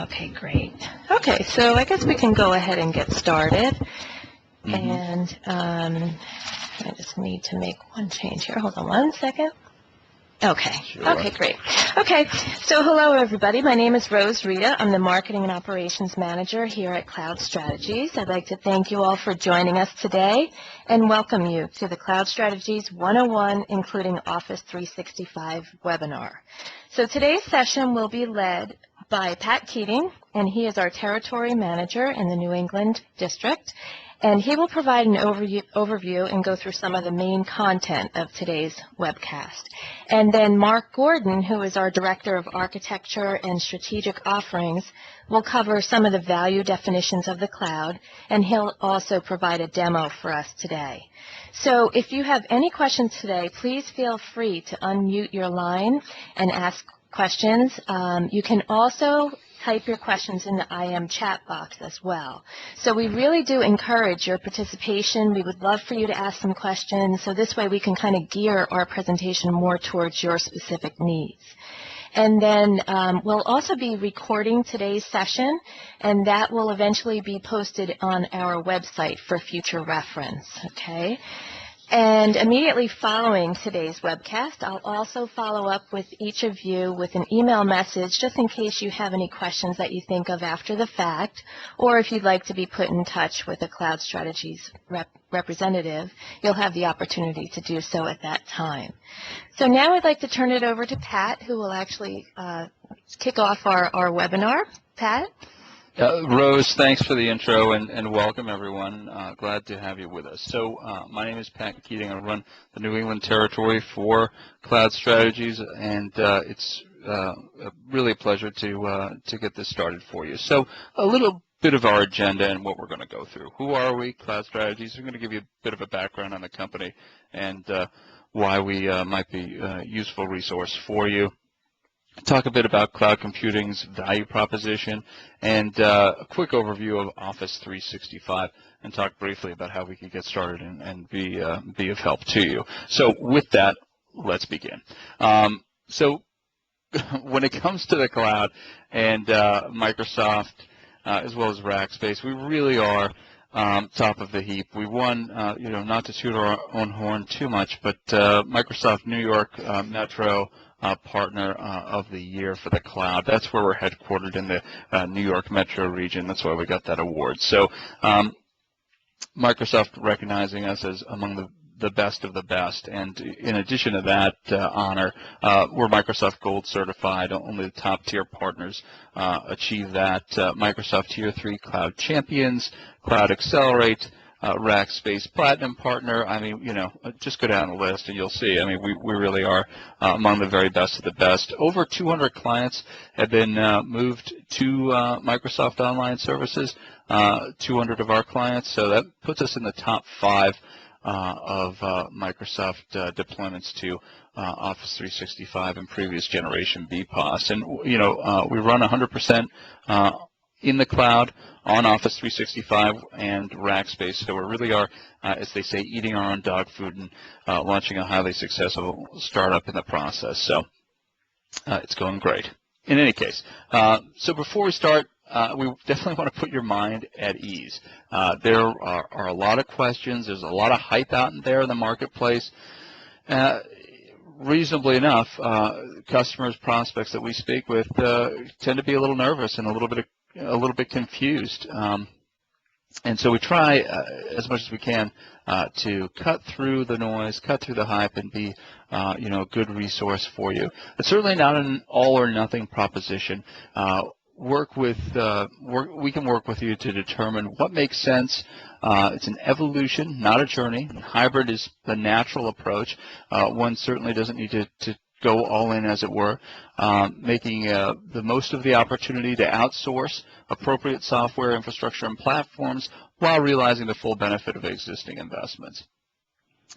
Okay, great. Okay, so I guess we can go ahead and get started. And I just need to make one change here. Hold on one second. Okay. Sure. Okay, great. Okay, so hello, everybody. My name is Rose Rita. I'm the Marketing and Operations Manager here at CloudStrategies. I'd like to thank you all for joining us today and welcome you to the CloudStrategies 101, including Office 365 webinar. So today's session will be led by Pat Keating, and he is our Territory Manager in the New England District. And he will provide an overview and go through some of the main content of today's webcast. And then Mark Gordon, who is our Director of Architecture and Strategic Offerings, will cover some of the value definitions of the cloud, and he'll also provide a demo for us today. So if you have any questions today, please feel free to unmute your line and ask questions. You can also type your questions in the IM chat box as well. So we really do encourage your participation. We would love for you to ask some questions, so this way we can kind of gear our presentation more towards your specific needs. And then we'll also be recording today's session, and that will eventually be posted on our website for future reference, okay? And immediately following today's webcast, I'll also follow up with each of you with an email message just in case you have any questions that you think of after the fact, or if you'd like to be put in touch with a CloudStrategies representative, you'll have the opportunity to do so at that time. So now I'd like to turn it over to Pat, who will actually kick off our webinar. Pat? Rose, thanks for the intro and welcome everyone. Glad to have you with us. So my name is Pat Keating. I run the New England territory for CloudStrategies, and it's really a pleasure to get this started for you. So a little bit of our agenda and what we're going to go through. Who are we, CloudStrategies? We're going to give you a bit of a background on the company and why we might be a useful resource for you. Talk a bit about cloud computing's value proposition and a quick overview of Office 365, and talk briefly about how we can get started and be of help to you. So with that, let's begin. So when it comes to the cloud and Microsoft as well as Rackspace, we really are top of the heap. We won, not to toot our own horn too much, but Microsoft New York Metro Partner of the Year for the cloud. That's where we're headquartered, in the New York Metro region. That's why we got that award. So Microsoft recognizing us as among the best of the best, and in addition to that honor, we're Microsoft Gold certified. Only the top tier partners achieve that. Microsoft Tier 3 Cloud Champions, Cloud Accelerate, Rackspace Platinum Partner. I mean, just go down the list and you'll see. I mean, we really are among the very best of the best. Over 200 clients have been moved to Microsoft Online Services, 200 of our clients. So that puts us in the top 5 of Microsoft deployments to Office 365 and previous generation BPOS. And, we run 100% in the cloud on Office 365 and Rackspace. So we really are, as they say, eating our own dog food and launching a highly successful startup in the process. So it's going great. In any case, so before we start, we definitely want to put your mind at ease. There are a lot of questions. There's a lot of hype out there in the marketplace. Reasonably enough, customers, prospects that we speak with tend to be a little nervous and a little bit confused. And so we try as much as we can to cut through the noise, cut through the hype, and be a good resource for you. It's certainly not an all or nothing proposition. We can work with you to determine what makes sense. It's an evolution, not a journey. Hybrid is the natural approach. One certainly doesn't need to go all in, as it were, making the most of the opportunity to outsource appropriate software, infrastructure, and platforms while realizing the full benefit of existing investments.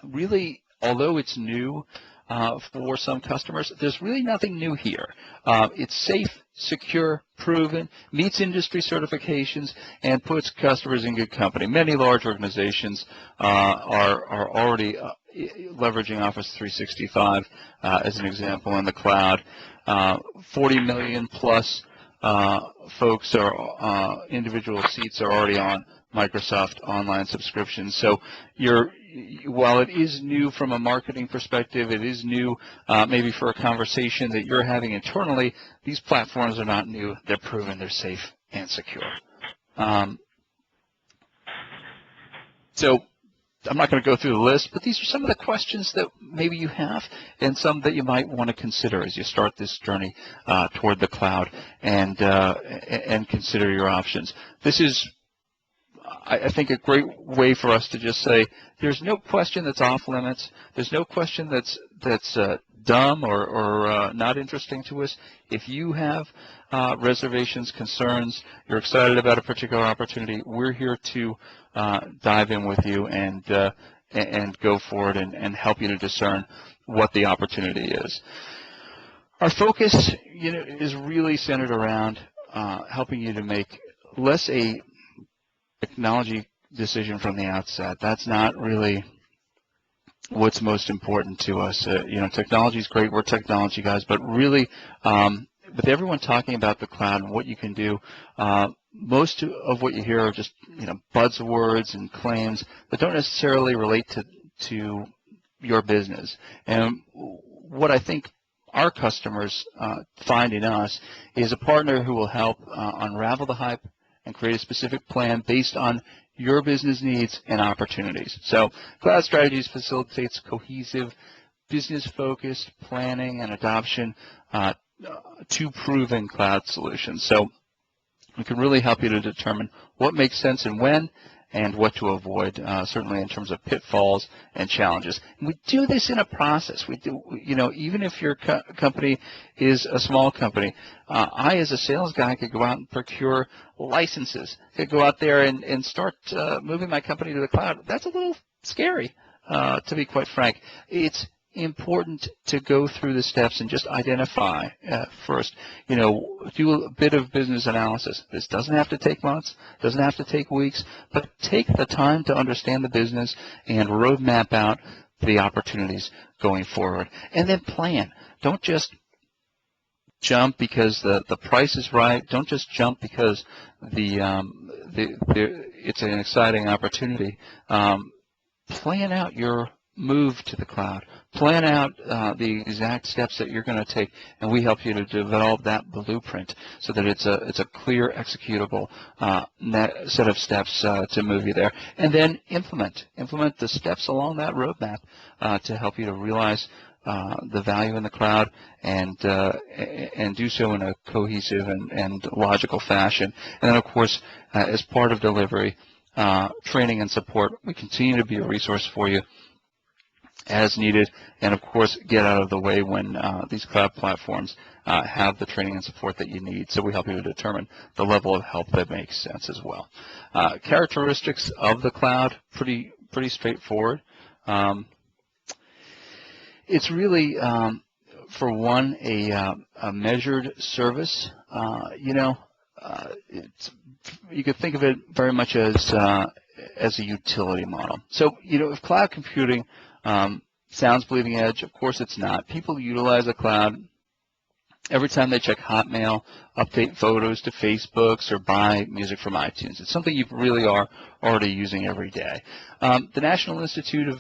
Really, although it's new for some customers, there's really nothing new here. It's safe, secure, proven, meets industry certifications, and puts customers in good company. Many large organizations are already leveraging Office 365 as an example in the cloud. 40 million plus folks or individual seats are already on Microsoft Online subscriptions. So while it is new from a marketing perspective, it is new maybe for a conversation that you're having internally. These platforms are not new. They're proven. They're safe and secure. So I'm not going to go through the list, but these are some of the questions that maybe you have and some that you might want to consider as you start this journey toward the cloud and consider your options. This is, I think, a great way for us to just say there's no question that's off limits. There's no question that's dumb or not interesting to us. If you have reservations, concerns, you're excited about a particular opportunity, we're here to dive in with you and go forward and help you to discern what the opportunity is. Our focus, is really centered around helping you to make less a technology decision from the outset. That's not really what's most important to us. Technology is great. We're technology guys, but really, with everyone talking about the cloud and what you can do, most of what you hear are just buzzwords and claims that don't necessarily relate to your business. And what I think our customers find in us is a partner who will help unravel the hype and create a specific plan based on your business needs and opportunities. So CloudStrategies facilitates cohesive, business-focused planning and adoption to proven cloud solutions. So we can really help you to determine what makes sense and when, and what to avoid, certainly in terms of pitfalls and challenges. And we do this in a process. We do, even if your company is a small company, I, as a sales guy, could go out and procure licenses, could go out there and start moving my company to the cloud. That's a little scary, to be quite frank. It's important to go through the steps and just identify first, do a bit of business analysis. This doesn't have to take months, doesn't have to take weeks, but take the time to understand the business and roadmap out the opportunities going forward. And then plan. Don't just jump because the price is right. Don't just jump because it's an exciting opportunity. Plan out your move to the cloud. Plan out the exact steps that you're going to take, and we help you to develop that blueprint so that it's a clear, executable set of steps to move you there. And then implement the steps along that roadmap to help you to realize the value in the cloud and do so in a cohesive and logical fashion. And then, of course, as part of delivery, training and support, we continue to be a resource for you as needed, and of course get out of the way when these cloud platforms have the training and support that you need. So we help you to determine the level of help that makes sense as well. Characteristics of the cloud, pretty straightforward. It's really, for one, a measured service. You could think of it very much as a utility model. So if cloud computing sounds bleeding edge, of course it's not. People utilize the cloud every time they check Hotmail, update photos to Facebooks, or buy music from iTunes. It's something you really are already using every day. The National Institute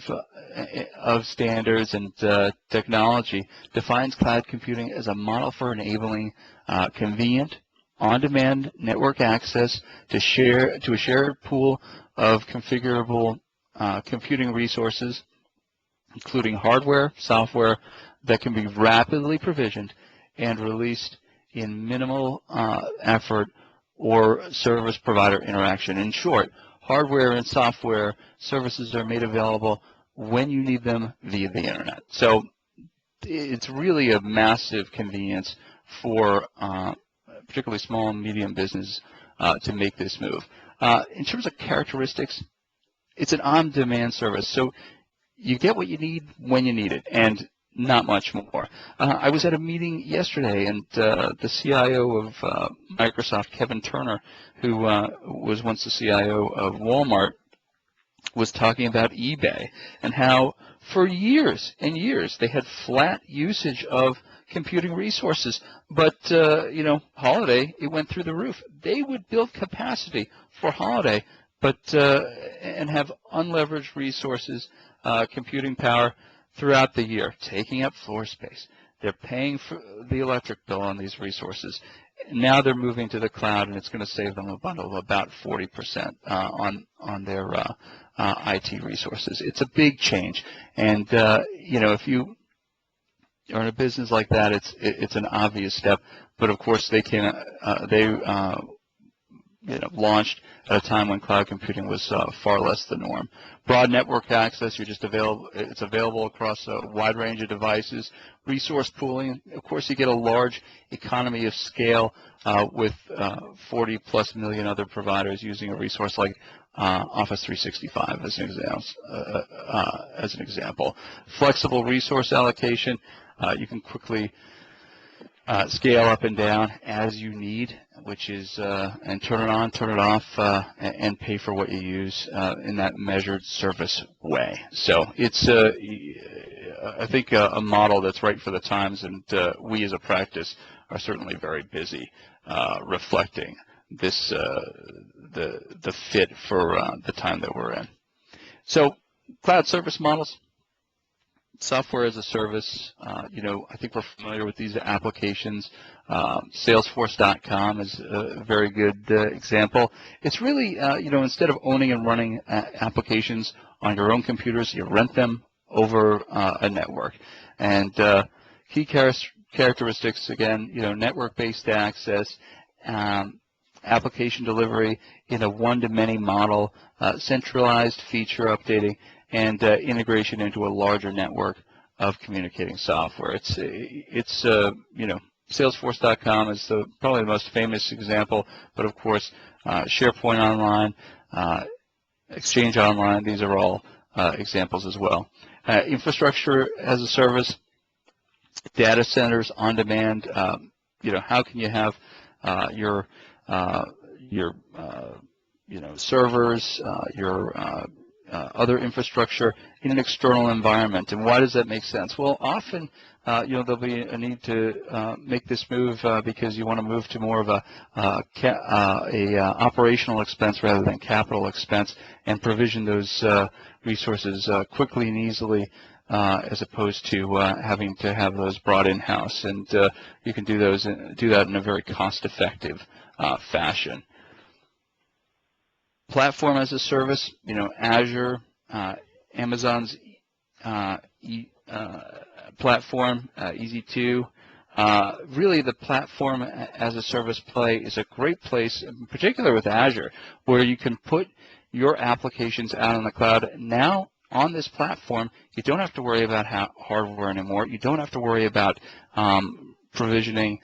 of Standards and Technology defines cloud computing as a model for enabling convenient, on-demand network access to a shared pool of configurable computing resources, including hardware, software that can be rapidly provisioned and released in minimal effort or service provider interaction. In short, hardware and software services are made available when you need them via the internet. So it's really a massive convenience for particularly small and medium business to make this move. In terms of characteristics, it's an on-demand service. So you get what you need when you need it, and not much more. I was at a meeting yesterday, and the CIO of Microsoft, Kevin Turner, who was once the CIO of Walmart, was talking about eBay and how for years and years they had flat usage of computing resources. But, Holiday, it went through the roof. They would build capacity for Holiday, but and have unleveraged resources, computing power throughout the year, taking up floor space. They're paying for the electric bill on these resources. Now they're moving to the cloud, and it's going to save them a bundle of about 40% on their IT resources. It's a big change, and if you are in a business like that, it's an obvious step. But of course, they launched at a time when cloud computing was far less the norm. Broad network access, it's available across a wide range of devices. Resource pooling, of course, you get a large economy of scale with 40 plus million other providers using a resource like Office 365 as an example. Flexible resource allocation, you can quickly scale up and down as you need, which is and turn it on, turn it off, and pay for what you use in that measured service way. So it's I think a model that's right for the times, and we as a practice are certainly very busy reflecting this the fit for the time that we're in. So cloud service models. Software as a service, I think we're familiar with these applications. Salesforce.com is a very good example. It's really, instead of owning and running applications on your own computers, you rent them over a network. And key characteristics, again, network-based access, application delivery in a one-to-many model, centralized feature updating, and integration into a larger network of communicating software. Salesforce.com is probably the most famous example, but of course, SharePoint Online, Exchange Online, these are all examples as well. Infrastructure as a service, data centers on demand. How can you have your servers, your other infrastructure in an external environment, and why does that make sense? Well, often, there'll be a need to make this move because you want to move to more of a operational expense rather than capital expense, and provision those resources quickly and easily, as opposed to having to have those brought in-house. And you can do that in a very cost-effective fashion. Platform as a service, Azure, Amazon's platform, EZ2. Really, the platform as a service play is a great place, in particular with Azure, where you can put your applications out on the cloud. Now, on this platform, you don't have to worry about hardware anymore. You don't have to worry about provisioning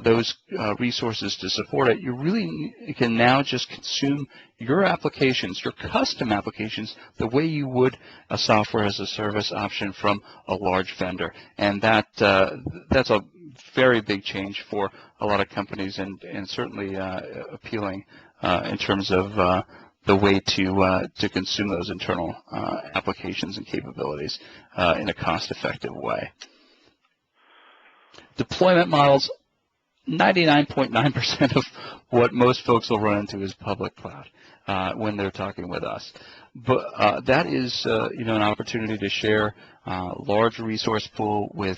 those resources to support it. You really can now just consume your applications, your custom applications, the way you would a software as a service option from a large vendor. And that's a very big change for a lot of companies, and certainly appealing in terms of the way to consume those internal applications and capabilities in a cost-effective way. Deployment models, 99.9% of what most folks will run into is public cloud when they're talking with us. But that is, an opportunity to share large resource pool with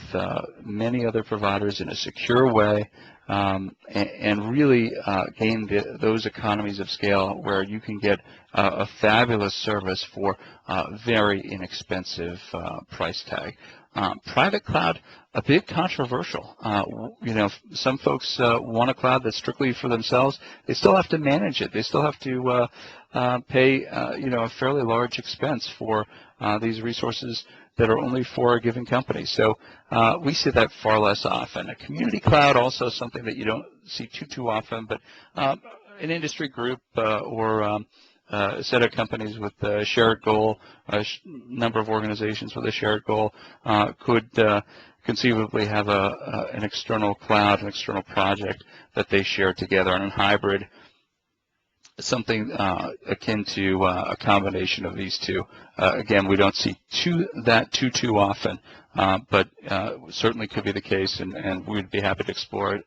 many other providers in a secure way, and really gain those economies of scale where you can get a fabulous service for a very inexpensive price tag. Private cloud, a bit controversial. Some folks want a cloud that's strictly for themselves. They still have to manage it. They still have to pay, a fairly large expense for these resources that are only for a given company. So we see that far less often. A community cloud, also something that you don't see too often, but an industry group or a set of companies with a shared goal, a number of organizations with a shared goal could conceivably have an external cloud, an external project that they share together. And in hybrid, something akin to a combination of these two. Again, we don't see that too often, but certainly could be the case, and we'd be happy to explore it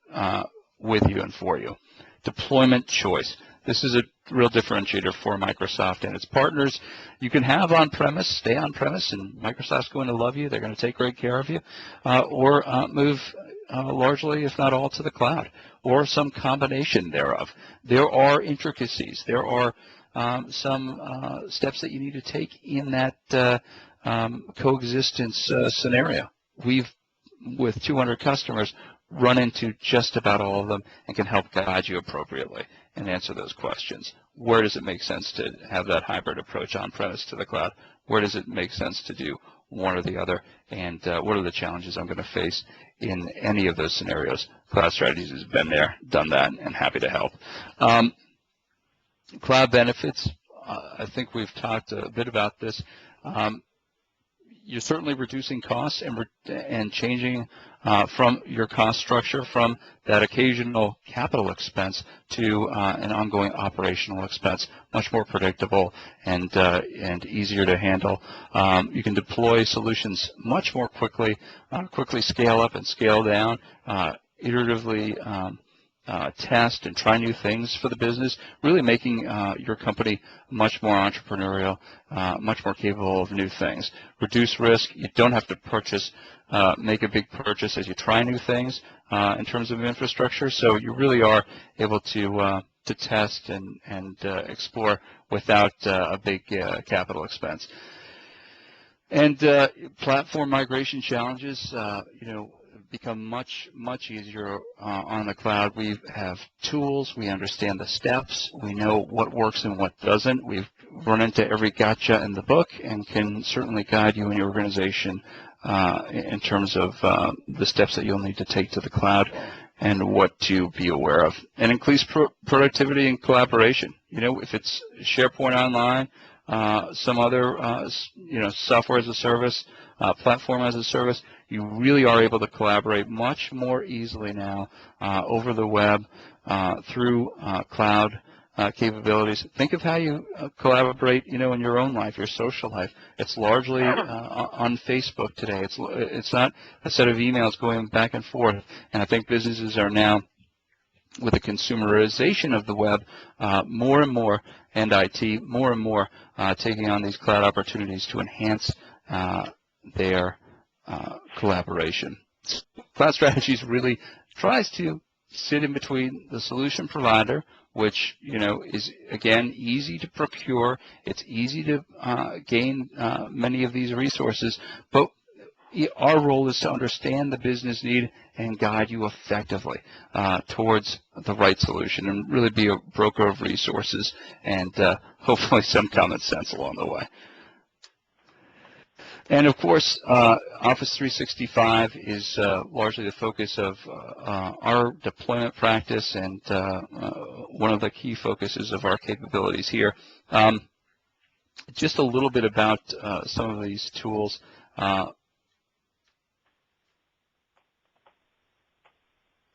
with you and for you. Deployment choice. This is a real differentiator for Microsoft and its partners. You can have on-premise, stay on-premise, and Microsoft's going to love you. They're going to take great care of you, or move largely, if not all, to the cloud, or some combination thereof. There are intricacies. There are some steps that you need to take in that coexistence scenario. We've, with 200 customers, run into just about all of them and can help guide you appropriately and answer those questions. Where does it make sense to have that hybrid approach on-premise to the cloud? Where does it make sense to do one or the other? And what are the challenges I'm going to face in any of those scenarios? CloudStrategies has been there, done that, and happy to help. Cloud benefits, I think we've talked a bit about this. You're certainly reducing costs and changing from your cost structure from that occasional capital expense to an ongoing operational expense, much more predictable and easier to handle. You can deploy solutions much more quickly, quickly scale up and scale down, iteratively test and try new things for the business, really making your company much more entrepreneurial, much more capable of new things. Reduce risk. You don't have to make a big purchase as you try new things in terms of infrastructure, so you really are able to test and explore without a big capital expense. And platform migration challenges, become much easier on the cloud. We have tools, we understand the steps, we know what works and what doesn't. We've run into every gotcha in the book and can certainly guide you in your organization in terms of the steps that you'll need to take to the cloud and what to be aware of. And increase productivity and collaboration. If it's SharePoint Online, some other software as a service, platform as a service, you really are able to collaborate much more easily now over the web through cloud capabilities. Think of how you collaborate, in your own life, your social life. It's largely on Facebook today. It's not a set of emails going back and forth. And I think businesses are now, with the consumerization of the web, more and more, and IT, more and more taking on these cloud opportunities to enhance their collaboration. CloudStrategies really tries to sit in between the solution provider, which is again easy to procure. It's easy to gain many of these resources, but our role is to understand the business need and guide you effectively towards the right solution, and really be a broker of resources and hopefully some common sense along the way. And of course, Office 365 is largely the focus of our deployment practice and one of the key focuses of our capabilities here. Just a little bit about some of these tools.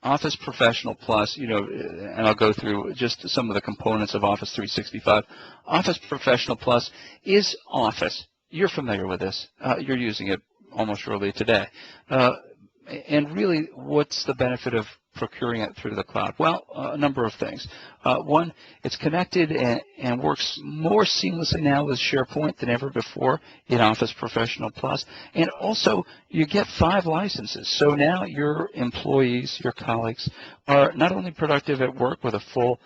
Office Professional Plus, and I'll go through just some of the components of Office 365. Office Professional Plus is Office. You're familiar with this. You're using it almost surely today. And really, what's the benefit of procuring it through the cloud? Well, a number of things. One, it's connected and works more seamlessly now with SharePoint than ever before in Office Professional Plus. And also, you get 5 licenses. So now your employees, your colleagues, are not only productive at work with a full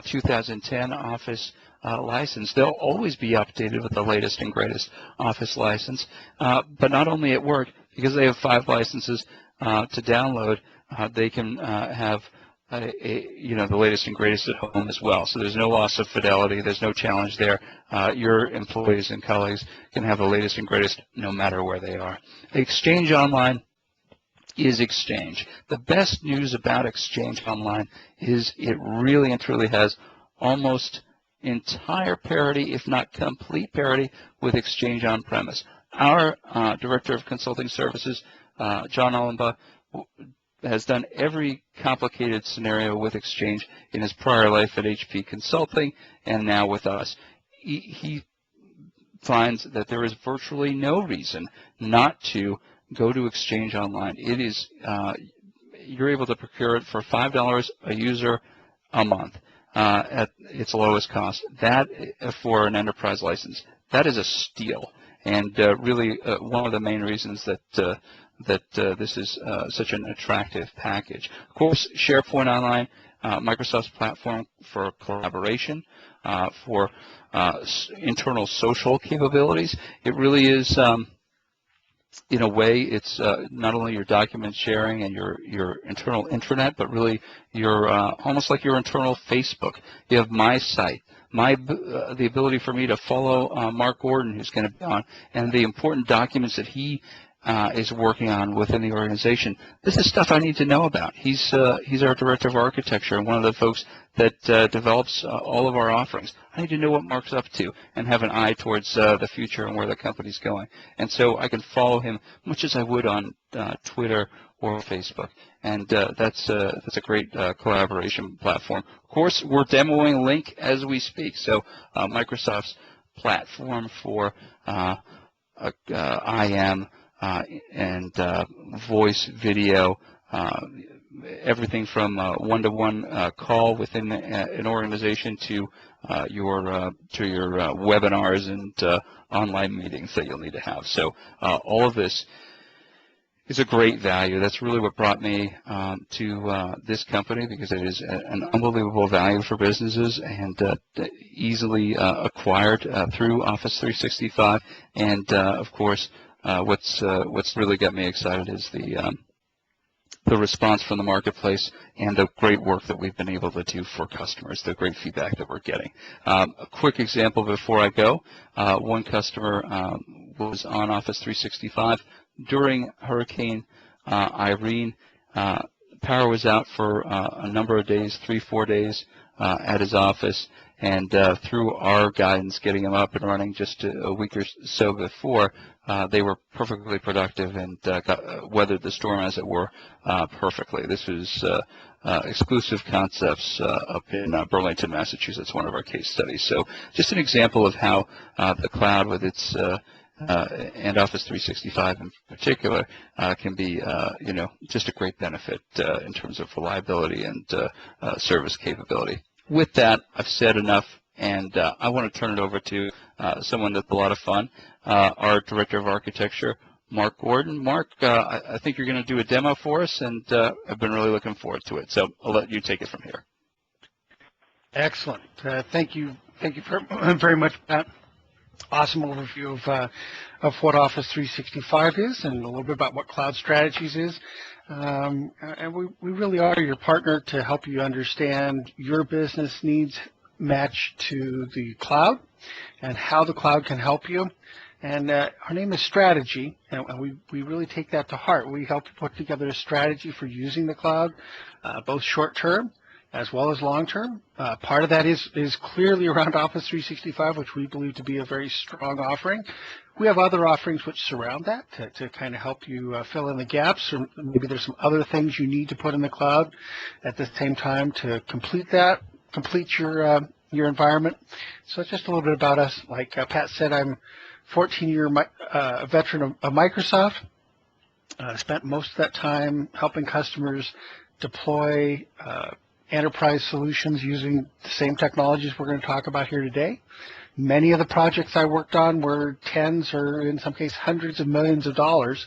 2010 Office license, they'll always be updated with the latest and greatest Office license, but not only at work, because they have 5 licenses to download, they can have the latest and greatest at home as well. So there's no loss of fidelity, there's no challenge there. Your employees and colleagues can have the latest and greatest no matter where they are. Exchange Online is Exchange. The best news about Exchange Online is it really and truly has almost entire parity, if not complete parity, with Exchange on-premise. Our Director of Consulting Services, John Allenbaugh, has done every complicated scenario with Exchange in his prior life at HP Consulting and now with us. He finds that there is virtually no reason not to go to Exchange Online. It is you're able to procure it for $5 a user a month at its lowest cost. That for an enterprise license, that is a steal, and really one of the main reasons that this is such an attractive package. Of course, SharePoint Online, Microsoft's platform for collaboration, for internal social capabilities. It really is. In a way, it's not only your document sharing and your internal intranet, but really your almost like your internal Facebook. You have my site, the ability for me to follow Mark Gordon, who's going to be on, and the important documents that he is working on within the organization. This is stuff I need to know about. He's our director of architecture and one of the folks that develops all of our offerings. I need to know what Mark's up to and have an eye towards the future and where the company's going. And so I can follow him much as I would on Twitter or Facebook. And that's a great collaboration platform. Of course, we're demoing Link as we speak. So Microsoft's platform for IM and voice, video, everything from one-to-one call within an organization to your webinars and online meetings that you'll need to have. So all of this is a great value. That's really what brought me to this company, because it is an unbelievable value for businesses and easily acquired through Office 365. And of course, what's really got me excited is the response from the marketplace and the great work that we've been able to do for customers, the great feedback that we're getting. A quick example before I go, one customer was on Office 365 during Hurricane Irene. Power was out for a number of days, 3-4 days at his office, and through our guidance, getting him up and running just a week or so before, they were perfectly productive and weathered the storm, as it were, perfectly. This was Exclusive Concepts up in Burlington, Massachusetts, one of our case studies. So just an example of how the cloud with its and Office 365 in particular can be, just a great benefit in terms of reliability and service capability. With that, I've said enough, and I want to turn it over to someone that's a lot of fun, our Director of Architecture, Mark Gordon. Mark, I think you're going to do a demo for us, and I've been really looking forward to it. So I'll let you take it from here. Excellent. Thank you very much, Pat. Awesome overview of what Office 365 is and a little bit about what CloudStrategies is. And we really are your partner to help you understand your business needs match to the cloud and how the cloud can help you. And our name is Strategy, and we really take that to heart. We help you put together a strategy for using the cloud, both short-term as well as long-term. Part of that is clearly around Office 365, which we believe to be a very strong offering. We have other offerings which surround that to kind of help you fill in the gaps, or maybe there's some other things you need to put in the cloud at the same time to complete your environment. So it's just a little bit about us. Like Pat said, I'm 14-year veteran of Microsoft. Spent most of that time helping customers deploy enterprise solutions using the same technologies we're going to talk about here today. Many of the projects I worked on were tens or in some cases hundreds of millions of dollars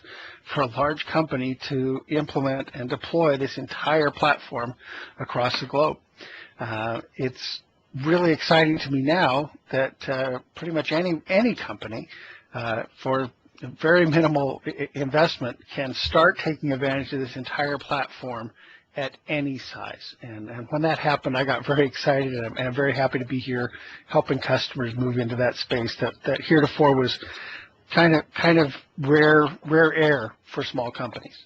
for a large company to implement and deploy this entire platform across the globe. It's really exciting to me now that pretty much any company for very minimal investment can start taking advantage of this entire platform at any size. And when that happened, I got very excited, and I'm very happy to be here helping customers move into that space that heretofore was kind of rare air for small companies.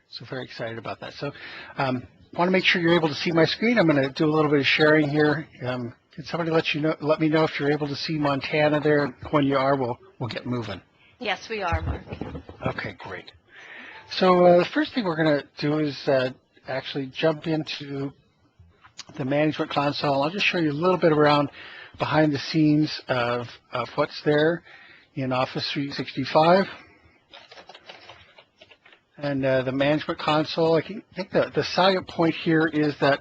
So very excited about that. So want to make sure you're able to see my screen. I'm going to do a little bit of sharing here. Can somebody let me know if you're able to see Montana there? When you are, we'll get moving. Yes, we are, Mark. Okay, great. So the first thing we're going to do is actually jump into the management console. I'll just show you a little bit around behind the scenes of what's there in Office 365. and the management console. I think the salient point here is that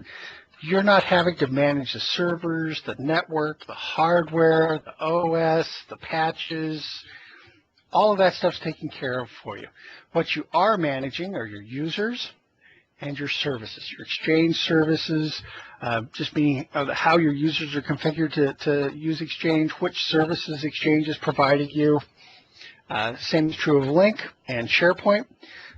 you're not having to manage the servers, the network, the hardware, the OS, the patches. All of that stuff's taken care of for you. What you are managing are your users and your services, your Exchange services, just meaning how your users are configured to use Exchange, which services Exchange is providing you. Same is true of Link and SharePoint.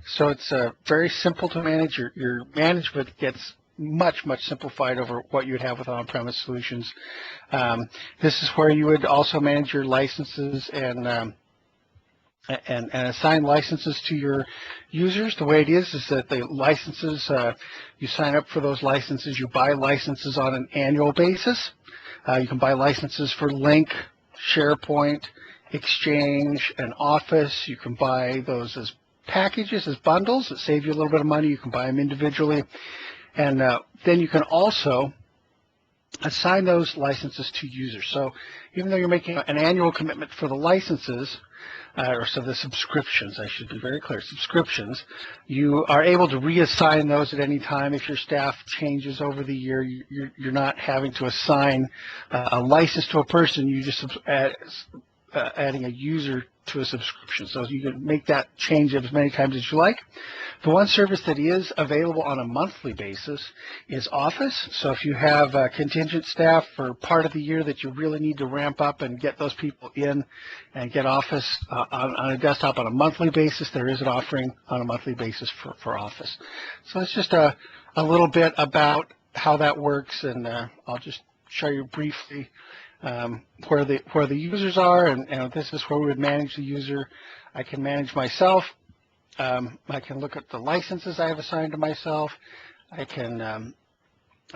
So it's very simple to manage. Your management gets much simplified over what you would have with on-premise solutions. This is where you would also manage your licenses and assign licenses to your users. The way it is that the licenses, you sign up for those licenses, you buy licenses on an annual basis. You can buy licenses for Link, SharePoint, Exchange, and Office. You can buy those as packages, as bundles that save you a little bit of money. You can buy them individually. And then you can also assign those licenses to users. So even though you're making an annual commitment for the licenses, or so the subscriptions, I should be very clear, subscriptions, you are able to reassign those at any time. If your staff changes over the year, you're not having to assign a license to a person. You just adding a user to a subscription. So you can make that change as many times as you like. The one service that is available on a monthly basis is Office. So if you have contingent staff for part of the year that you really need to ramp up and get those people in and get Office on a desktop on a monthly basis, there is an offering on a monthly basis for Office. So it's just a little bit about how that works, and I'll just show you briefly where the users are, and this is where we would manage the user. I can manage myself. I can look at the licenses I have assigned to myself. I can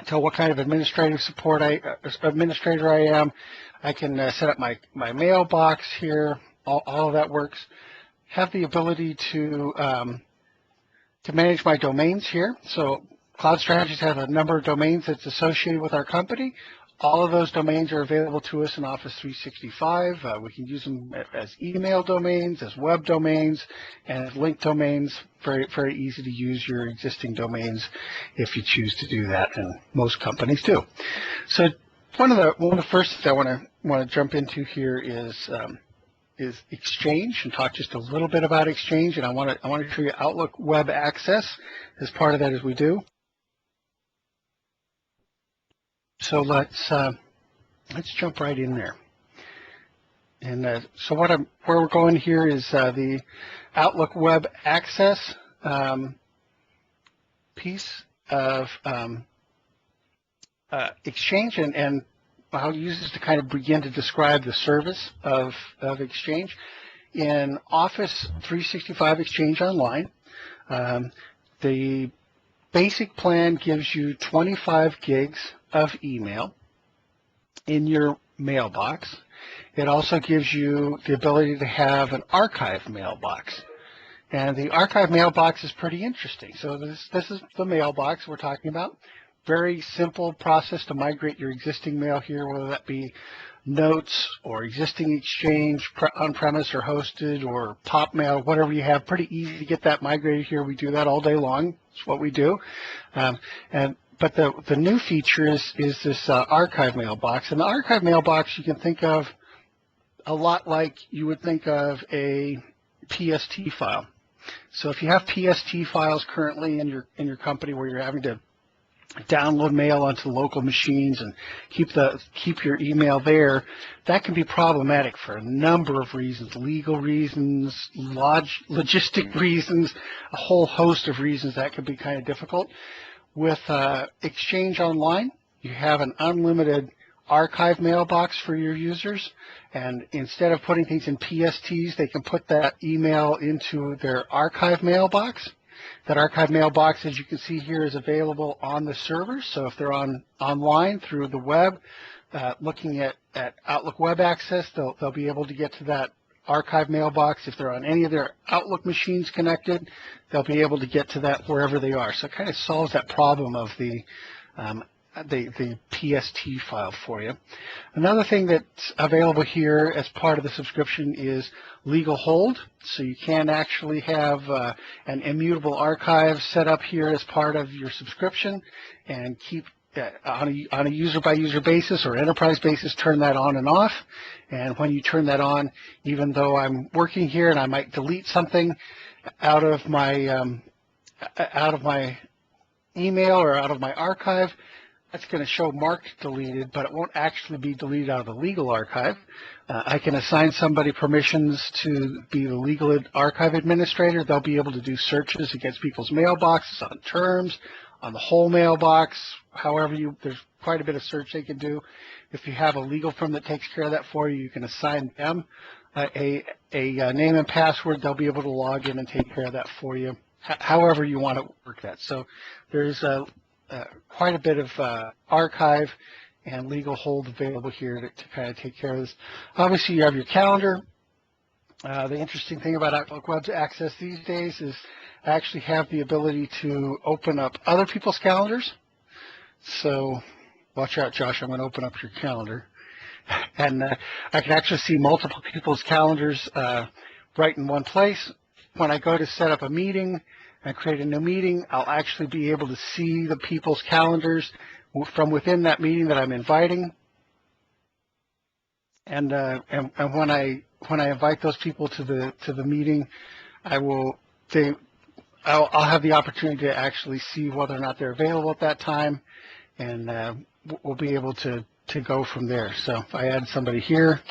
tell what kind of administrative support administrator I am. I can set up my mailbox here. All of that works. Have the ability to manage my domains here. So CloudStrategies have a number of domains that's associated with our company. All of those domains are available to us in Office 365. We can use them as email domains, as web domains, and as link domains. Very easy to use your existing domains if you choose to do that, and most companies do. So one of the first things I want to jump into here is Exchange, and talk just a little bit about Exchange. And I want to show you Outlook Web Access as part of that as we do. So let's jump right in there. And so where we're going here is the Outlook Web Access piece of Exchange, and I'll use this to kind of begin to describe the service of Exchange. In Office 365 Exchange Online, the basic plan gives you 25 gigs of email in your mailbox. It also gives you the ability to have an archive mailbox. And the archive mailbox is pretty interesting. So this is the mailbox we're talking about. Very simple process to migrate your existing mail here, whether that be notes or existing Exchange on-premise or hosted or pop mail, whatever you have. Pretty easy to get that migrated here. We do that all day long. It's what we do. But the new feature is this archive mailbox. And the archive mailbox you can think of a lot like you would think of a PST file. So if you have PST files currently in your company where you're having to download mail onto local machines and keep your email there, that can be problematic for a number of reasons: legal reasons, logistic reasons, a whole host of reasons that could be kind of difficult. With Exchange Online, you have an unlimited archive mailbox for your users, and instead of putting things in PSTs, they can put that email into their archive mailbox. That archive mailbox, as you can see here, is available on the servers. So if they're online through the web, looking at Outlook Web Access, they'll be able to get to that archive mailbox. If they're on any of their Outlook machines connected, they'll be able to get to that wherever they are. So it kind of solves that problem of the the PST file for you. Another thing that's available here as part of the subscription is legal hold. So you can actually have an immutable archive set up here as part of your subscription and keep on a user-by-user basis or enterprise basis, turn that on and off. And when you turn that on, even though I'm working here and I might delete something out of my email or out of my archive, that's going to show marked deleted, but it won't actually be deleted out of the legal archive. I can assign somebody permissions to be the legal archive administrator. They'll be able to do searches against people's mailboxes on terms, on the whole mailbox, however there's quite a bit of search they can do. If you have a legal firm that takes care of that for you, you can assign them a name and password. They'll be able to log in and take care of that for you, however you want to work that. So there's quite a bit of archive and legal hold available here to kind of take care of this. Obviously, you have your calendar. The interesting thing about Outlook Web Access these days is I actually have the ability to open up other people's calendars. So watch out, Josh, I'm going to open up your calendar. And I can actually see multiple people's calendars right in one place. When I go to set up a meeting and create a new meeting, I'll actually be able to see the people's calendars from within that meeting that I'm inviting. And when I invite those people to the meeting, I'll have the opportunity to actually see whether or not they're available at that time, and we'll be able to go from there. So if I add somebody here,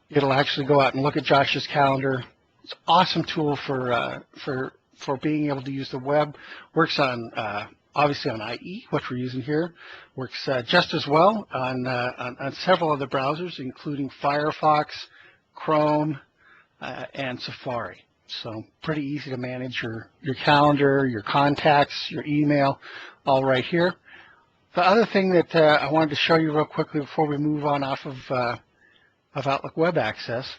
it'll actually go out and look at Josh's calendar. It's an awesome tool for being able to use the web. Works on obviously on IE, which we're using here. Works just as well on several other browsers, including Firefox, Chrome, and Safari. So pretty easy to manage your calendar, your contacts, your email, all right here. The other thing that I wanted to show you real quickly before we move on off of Outlook Web Access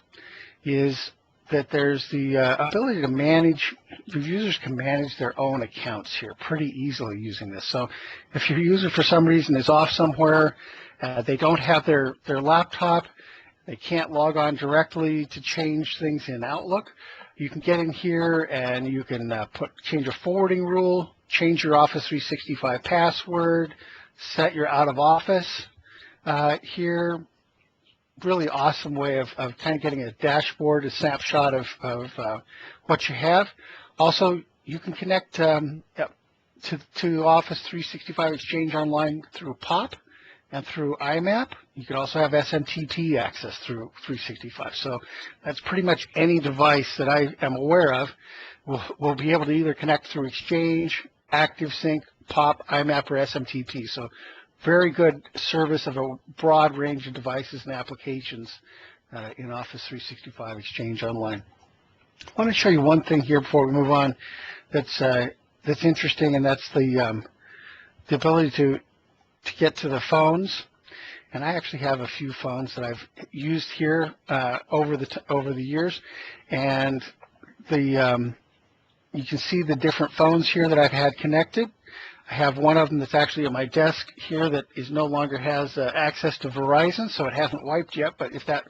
is that there's the ability to manage, the users can manage their own accounts here pretty easily using this. So if your user for some reason is off somewhere, they don't have their laptop, they can't log on directly to change things in Outlook, you can get in here and you can change a forwarding rule, change your Office 365 password, set your out of office here. Really awesome way of kind of getting a dashboard, a snapshot of what you have. Also, you can connect to Office 365 Exchange Online through POP and through IMAP. You can also have SMTP access through 365. So that's pretty much any device that I am aware of will be able to either connect through Exchange, ActiveSync, POP, IMAP, or SMTP. So very good service of a broad range of devices and applications in Office 365 Exchange Online. I want to show you one thing here before we move on that's interesting, and that's the ability to get to the phones. And I actually have a few phones that I've used here over the years, and you can see the different phones here that I've had connected. I have one of them that's actually at my desk here that no longer has access to Verizon, so it hasn't wiped yet. But if that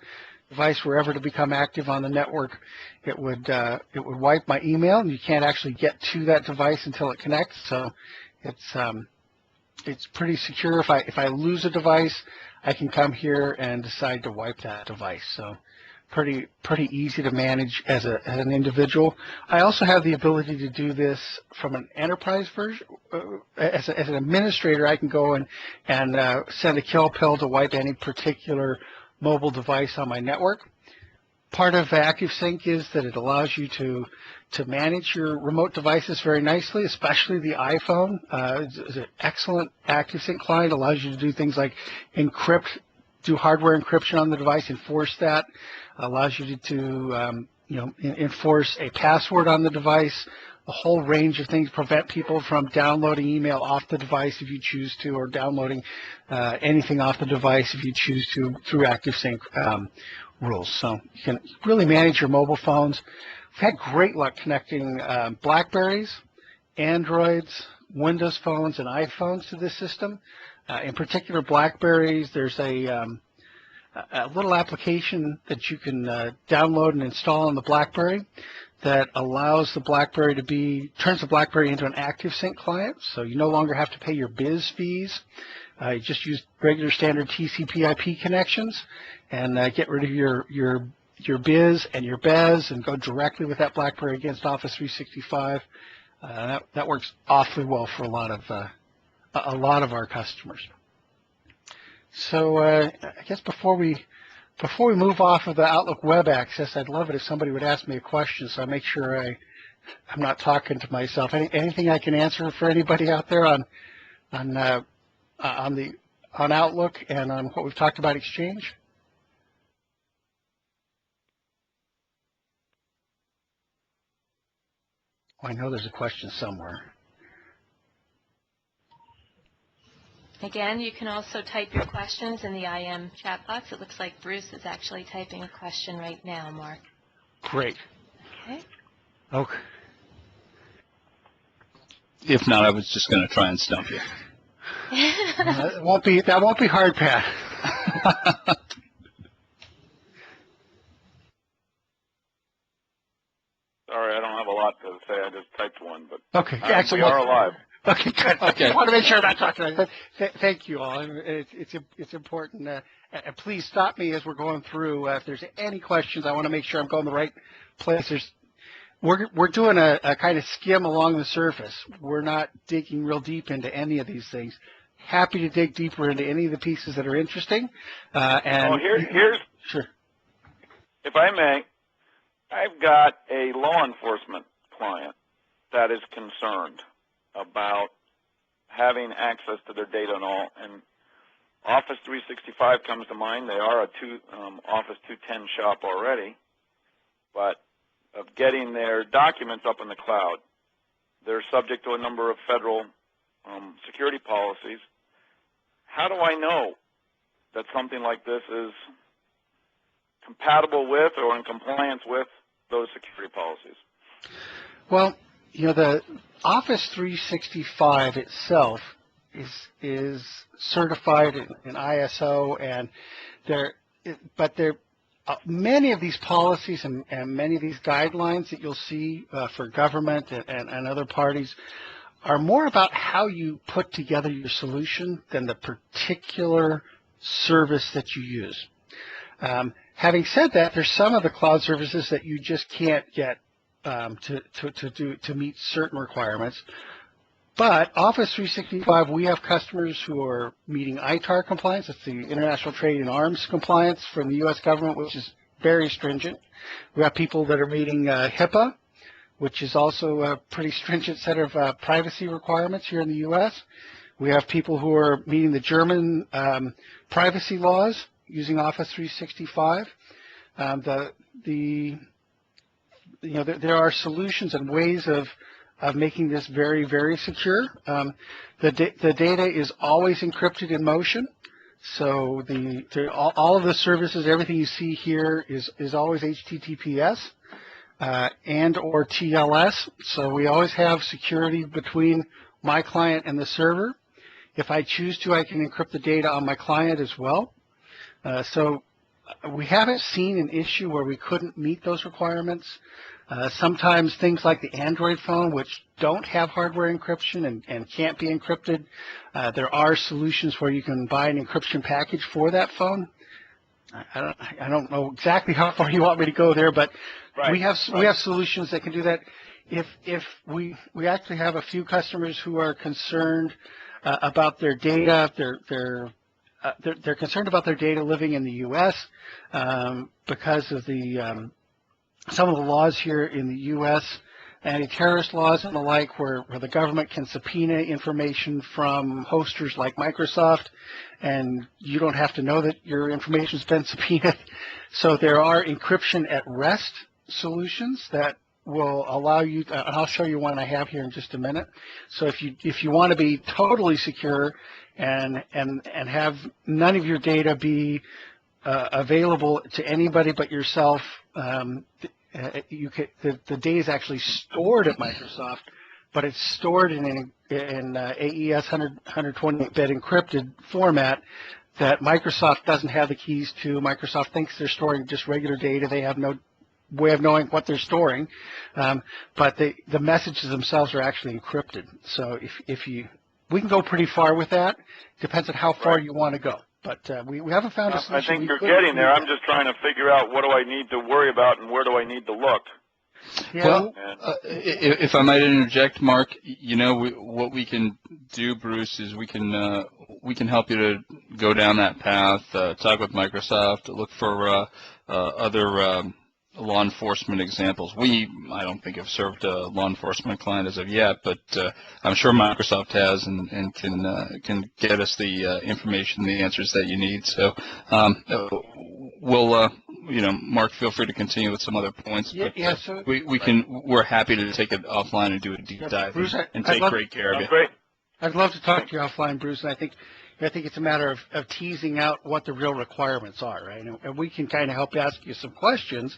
device were ever to become active on the network, it would wipe my email, and you can't actually get to that device until it connects. So it's pretty secure. If I lose a device, I can come here and decide to wipe that device. So pretty easy to manage as an individual. I also have the ability to do this from an enterprise version. As an administrator, I can go and send a kill pill to wipe any particular mobile device on my network. Part of ActiveSync is that it allows you to manage your remote devices very nicely, especially the iPhone. It's an excellent ActiveSync client. Allows you to do things like encrypt, do hardware encryption on the device, enforce that. Allows you to enforce a password on the device, a whole range of things, prevent people from downloading email off the device if you choose to, or downloading anything off the device if you choose to through ActiveSync rules. So you can really manage your mobile phones. We've had great luck connecting BlackBerries, Androids, Windows phones and iPhones to this system. In particular, BlackBerries, there's a little application that you can download and install on the BlackBerry that allows the BlackBerry turns the BlackBerry into an ActiveSync client, so you no longer have to pay your biz fees. You just use regular standard TCP/IP connections and get rid of your biz and your bez and go directly with that BlackBerry against Office 365. That works awfully well for a lot of our customers. So I guess before we move off of the Outlook web access, I'd love it if somebody would ask me a question, so I make sure I'm not talking to myself. Anything I can answer for anybody out there on Outlook and on what we've talked about Exchange? Oh, I know there's a question somewhere. Again, you can also type your questions in the IM chat box. It looks like Bruce is actually typing a question right now, Mark. Great. Okay. Okay. If not, I was just going to try and stump you. That won't be hard, Pat. Sorry, I don't have a lot to say. I just typed one, but Okay, excellent. We are alive. Okay, good. Okay. I want to make sure I'm not talking about it. Thank you all. It's important. Please stop me as we're going through. If there's any questions, I want to make sure I'm going the right place. We're doing a kind of skim along the surface. We're not digging real deep into any of these things. Happy to dig deeper into any of the pieces that are interesting. Here's sure. If I may, I've got a law enforcement client that is concerned about having access to their data and all, and Office 365 comes to mind. They are a Office 210 shop already, but of getting their documents up in the cloud, they're subject to a number of federal security policies. How do I know that something like this is compatible with or in compliance with those security policies? Well, the Office 365 itself is certified in ISO, and many of these policies and many of these guidelines that you'll see for government and other parties are more about how you put together your solution than the particular service that you use. Having said that, there's some of the cloud services that you just can't get to meet certain requirements. But Office 365, we have customers who are meeting ITAR compliance. It's the International Trade in Arms compliance from the U.S. government, which is very stringent. We have people that are meeting HIPAA, which is also a pretty stringent set of privacy requirements here in the U.S. We have people who are meeting the German privacy laws using Office 365. There are solutions and ways of making this very, very secure. The data is always encrypted in motion. So all of the services, everything you see here is always HTTPS and or TLS. So we always have security between my client and the server. If I choose to, I can encrypt the data on my client as well. So we haven't seen an issue where we couldn't meet those requirements. Sometimes things like the Android phone, which don't have hardware encryption and can't be encrypted, there are solutions where you can buy an encryption package for that phone. I don't know exactly how far you want me to go there, but we have solutions that can do that. If we actually have a few customers who are concerned about their data, they're concerned about their data living in the U.S. Because of some of the laws here in the U.S., anti-terrorist laws and the like, where the government can subpoena information from hosters like Microsoft, and you don't have to know that your information's been subpoenaed. So there are encryption at rest solutions that will allow you, and I'll show you one I have here in just a minute. So if you want to be totally secure and have none of your data be available to anybody but yourself, the data is actually stored at Microsoft but it's stored in AES 128-bit encrypted format that Microsoft doesn't have the keys to. Microsoft thinks they're storing just regular data. They have no way of knowing what they're storing, but the messages themselves are actually encrypted. So we can go pretty far with that. Depends on how far you want to go. But we haven't found a solution. I think you're getting there. I'm just trying to figure out what do I need to worry about and where do I need to look. Yeah. Well, if I might interject, Mark, what we can do, Bruce, is we can help you to go down that path, talk with Microsoft, look for other law enforcement examples. I don't think have served a law enforcement client as of yet, but I'm sure Microsoft has and can get us the information, the answers that you need. So we'll, Mark, feel free to continue with some other points. Yeah, but, so we're happy to take it offline and do a deep dive Bruce, and take great care of you. Great. I'd love to talk to you offline, Bruce, and I think it's a matter of teasing out what the real requirements are, right? And we can kind of help ask you some questions.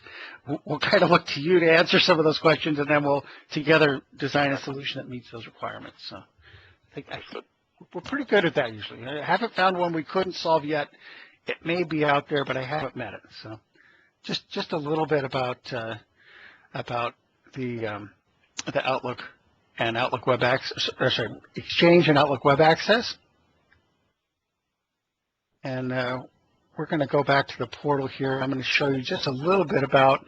We'll kind of look to you to answer some of those questions, and then we'll together design a solution that meets those requirements. So I think we're pretty good at that usually. I haven't found one we couldn't solve yet. It may be out there, but I haven't met it. So just a little bit about the Outlook and Outlook Web Access, Exchange and Outlook Web Access. And we're going to go back to the portal here. I'm going to show you just a little bit about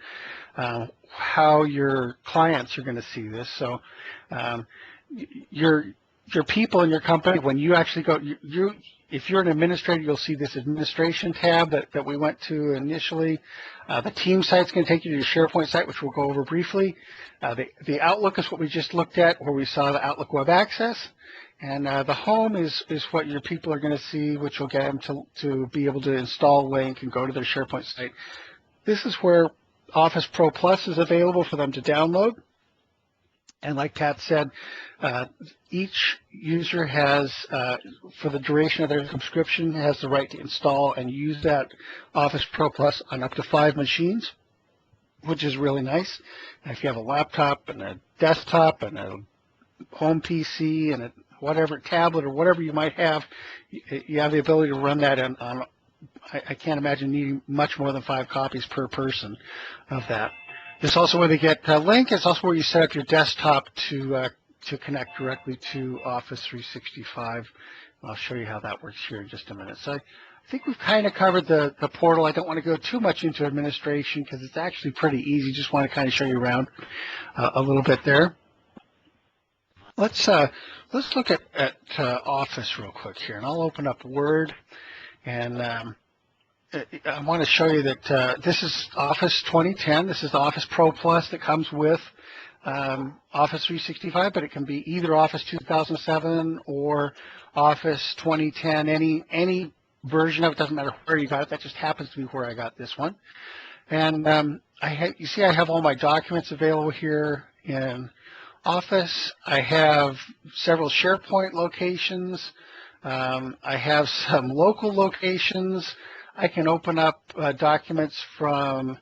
how your clients are going to see this. So your people in your company, when you actually go, if you're an administrator, you'll see this administration tab that we went to initially. The team site's going to take you to your SharePoint site, which we'll go over briefly. The Outlook is what we just looked at, where we saw the Outlook Web Access. And the home is what your people are going to see, which will get them to be able to install a link and go to their SharePoint site. This is where Office Pro Plus is available for them to download. And like Pat said, each user has, for the duration of their subscription, has the right to install and use that Office Pro Plus on up to 5 machines, which is really nice. And if you have a laptop and a desktop and a home PC and a whatever tablet or whatever you might have, you have the ability to run that on I can't imagine needing much more than 5 copies per person of that. It's also where they get a link. It's also where you set up your desktop to connect directly to Office 365. I'll show you how that works here in just a minute. So I think we've kind of covered the portal. I don't want to go too much into administration because it's actually pretty easy. Just want to kind of show you around a little bit there. Let's look at Office real quick here, and I'll open up Word, and I want to show you that this is Office 2010. This is the Office Pro Plus that comes with Office 365, but it can be either Office 2007 or Office 2010. Any version of it, doesn't matter where you got it. That just happens to be where I got this one. And you see I have all my documents available here in Office. I have several SharePoint locations. I have some local locations. I can open up documents from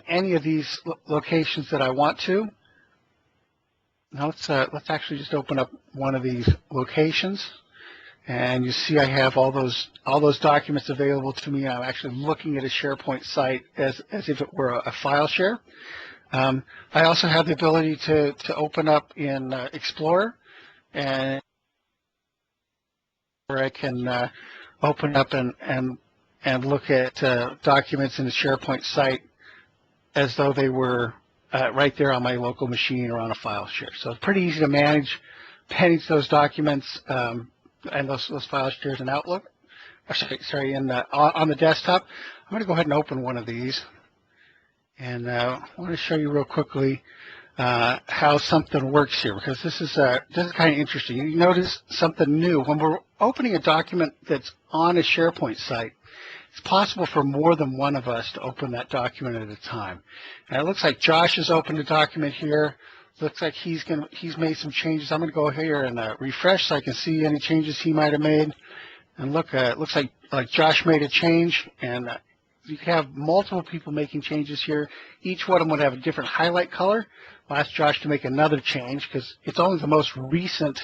any of these locations that I want to. Now let's actually just open up one of these locations, and you see I have all those documents available to me. I'm actually looking at a SharePoint site as if it were a file share. I also have the ability to open up in Explorer, and where I can open up and look at documents in the SharePoint site as though they were right there on my local machine or on a file share. So it's pretty easy to manage those documents and those file shares in Outlook. On the desktop. I'm going to go ahead and open one of these. And I want to show you real quickly how something works here, because this is kind of interesting. You notice something new. When we're opening a document that's on a SharePoint site, it's possible for more than one of us to open that document at a time. And it looks like Josh has opened a document here. Looks like he's made some changes. I'm going to go here and refresh so I can see any changes he might have made. And look, it looks like Josh made a change, and you have multiple people making changes here. Each one of them would have a different highlight color. I'll ask Josh to make another change because it's only the most recent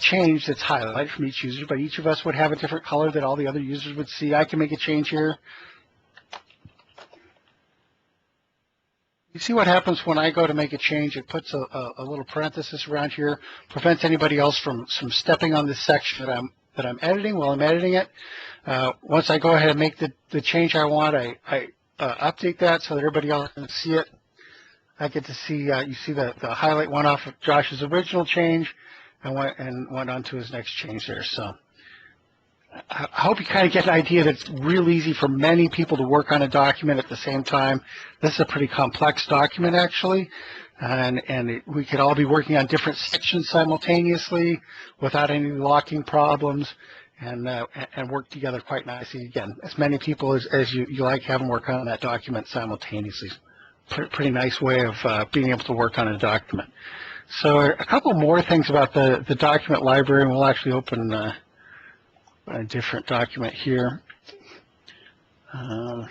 change that's highlighted from each user, but each of us would have a different color that all the other users would see. I can make a change here. You see what happens when I go to make a change? It puts a little parenthesis around here, prevents anybody else from stepping on this section that I'm editing while I'm editing it. Once I go ahead and make the change I want, I update that so that everybody else can see it. I get to see, you see the highlight went off of Josh's original change and went on to his next change there. So I hope you kind of get an idea that it's real easy for many people to work on a document at the same time. This is a pretty complex document, actually, and we could all be working on different sections simultaneously without any locking problems, and work together quite nicely. Again, as many people as you like have them work on that document simultaneously. Pretty nice way of being able to work on a document. So a couple more things about the document library, and we'll actually open a different document here. Let's